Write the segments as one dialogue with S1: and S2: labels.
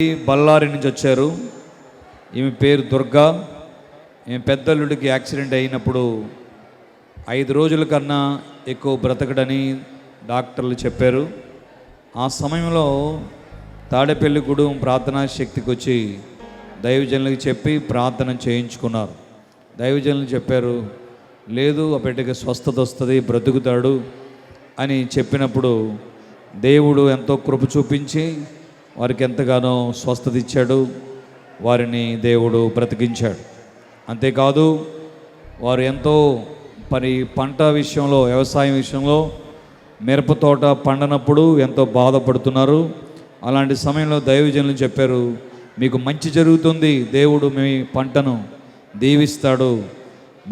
S1: బళ్ళారి నుంచి వచ్చారు. ఈమె పేరు దుర్గా. ఈమె పెద్దల్లుడికి యాక్సిడెంట్ అయినప్పుడు 5 రోజుల కన్నా ఎక్కువ బ్రతకడని డాక్టర్లు చెప్పారు. ఆ సమయంలో తాడేపల్లిగూడెం ప్రార్థనా శక్తికి వచ్చి దైవజనులకు చెప్పి ప్రార్థన చేయించుకున్నారు. దైవజనులు చెప్పారు, లేదు ఆ బిడ్డకి స్వస్థత వస్తుంది, బ్రతుకుతాడు అని చెప్పినప్పుడు దేవుడు ఎంతో కృప చూపించి వారికి ఎంతగానో స్వస్థత ఇచ్చాడు. వారిని దేవుడు బ్రతికించాడు. అంతేకాదు వారు ఎంతో పంట విషయంలో, వ్యవసాయం విషయంలో మిరప తోట పండనప్పుడు ఎంతో బాధపడుతున్నారు. అలాంటి సమయంలో దైవజనులు చెప్పారు, మీకు మంచి జరుగుతుంది, దేవుడు మీ పంటను దీవిస్తాడు,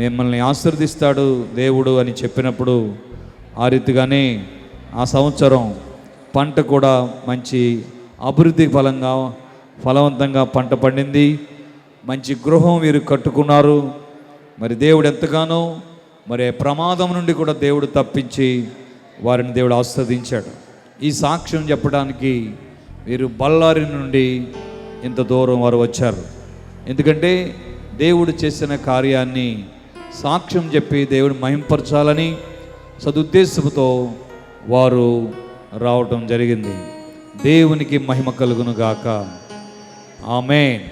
S1: మిమ్మల్ని ఆశీర్వదిస్తాడు దేవుడు అని చెప్పినప్పుడు ఆ రీతిగానే ఆ సంవత్సరం పంట కూడా మంచి అభివృద్ధి ఫలవంతంగా పంట పండింది. మంచి గృహం వీరు కట్టుకున్నారు. మరి దేవుడు ఎంతగానో ప్రమాదం నుండి కూడా దేవుడు తప్పించి వారిని దేవుడు ఆశీర్వదించాడు. ఈ సాక్ష్యం చెప్పడానికి వీరు బళ్ళారి నుండి ఇంత దూరం వారు వచ్చారు. ఎందుకంటే దేవుడు చేసిన కార్యాన్ని సాక్ష్యం చెప్పి దేవుడు మహింపరచాలని సదుద్దేశంతో వారు రావటం జరిగింది. దేవునికి మహిమ కలుగును గాక. ఆమేన్.